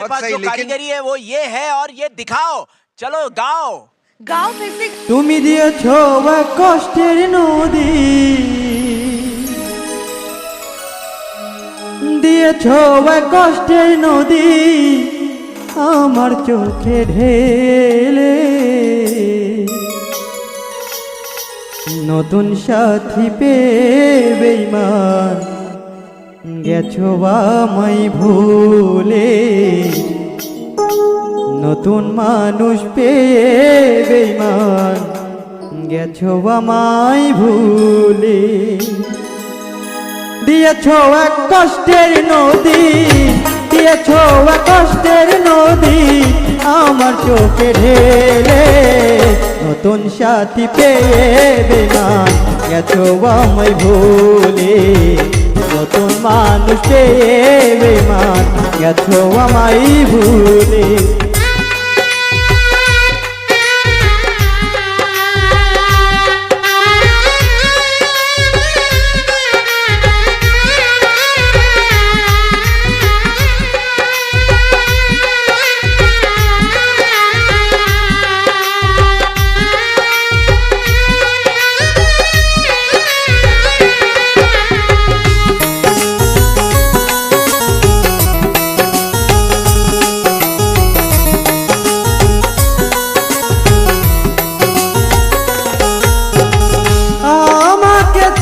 तुम्हारे पास जो कारीगरी है वो ये है और ये दिखाओ। चलो गाओ গাও মিউজিক। তুমি দিয়েছো এক কষ্টের নদী, দিয়েছো এক কষ্টের নদী আমার চোখে ঢেলে। নতুন সাথী পেয়ে বেঈমান গেছো আমায় ভুলে। নতুন মানুষ পেয়ে বেঈমান গেছো আমায় ভুলে। দিয়েছো এক কষ্টের নদী, দিয়েছো এক কষ্টের নদী আমার চোখে ঢেলে। নতুন সাথী পেয়ে বেঈমান গেছো আমায় ভুলে। নতুন মানুষ পেয়ে বেঈমান গেছো আমায় ভুলে।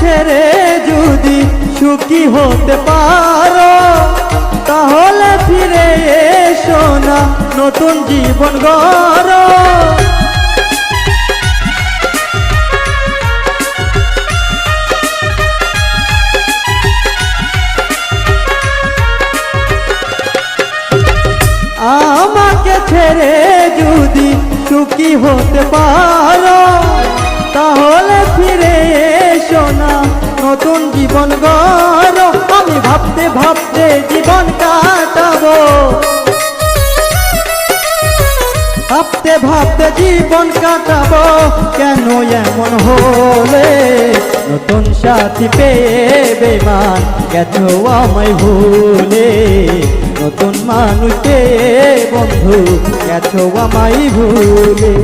ছেড়ে যদি সুখী হতে পারো তাহলে ফিরে এসো না, নতুন জীবন গড়ো। আমাকে ছেড়ে যদি সুখী হতে পারো তাহলে ফিরে এসো না, নতুন জীবন গড়ো। আমি ভাবতে ভাবতে জীবন কাটাবো, ভাবতে ভাবতে জীবন কাটাবো, কেন এমন হলে? নতুন সাথী পেয়ে বেঈমান গেছো আমায় ভুলে। নতুন মানুষ পেয়ে বন্ধু গেছো আমায় ভুলে।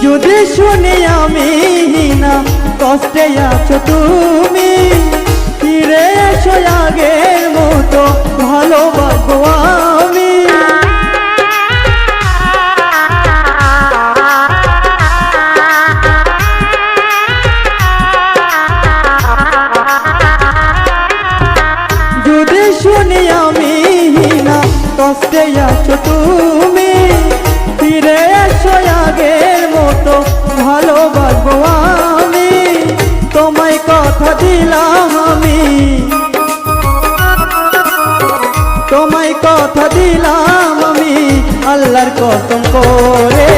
যদি শুনি আমি না কষ্টে আছো তুমি, ফিরে এসো আগের মতো ভালোবাসবো আমি। যদি শুনি আমি না কষ্টে আছো তুমি, ফিরে এসো আগের মতো ভালোবাসবো আমি। তোমায় কথা দিলাম আমি, তোমায় কথা দিলাম আমি আল্লাহর কসম করে।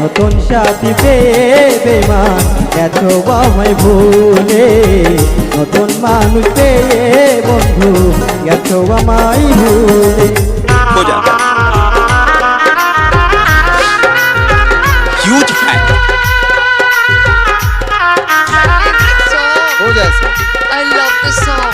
নতুন সাথী পেয়ে বেঈমান গেছো আমায় ভুলে। নতুন মানুষ পেয়ে বন্ধু গেছো আমায় ভুলে। ह्यूज फैन हो जाए। I love this song.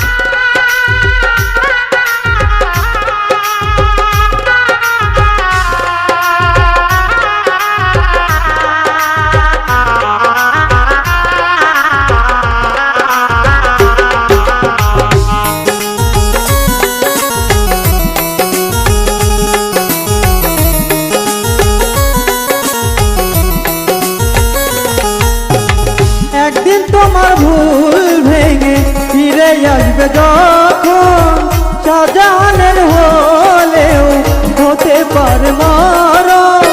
একদিন তোমার ভুল ভেঙে ফিরে আসবে যখন, শাহজাহানের হলেও হতে পারে মরণ।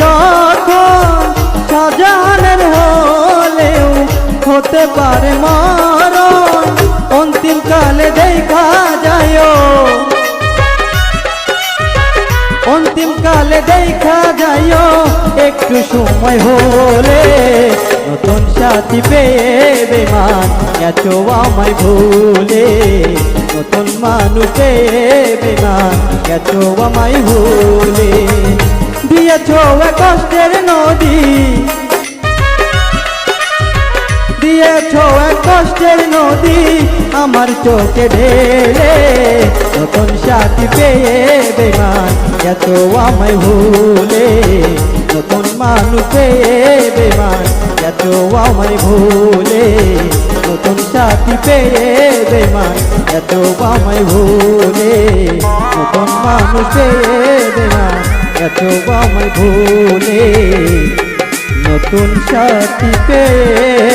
যখন শাহজাহানের হলেও হতে পারে মরণ অন্তিম কালে দেখা যায় অন্তিম কালে দেখা যায় একটু সময় হলে নতুন সাথী পেয়ে বেমান গেছো আমায় ভুলে নতুন মানুষ পেয়ে বেমান গেছো আমায় ভুলে দিয়েছো এক কষ্টের নদী দিয়েছো এক কষ্টের নদী আমার চোখে ঢেলে নতুন সাথী পেয়ে বেমান গেছো আমায় ভুলে নতুন মানুষ পেয়ে বেমান গেছো আমায় ভুলে নতুন সাথী পেয়ে বেমান গেছো আমায় ভুলে নতুন মানুষ পেয়ে বেমান গেছো আমায় ভুলে নতুন সাথী পেয়ে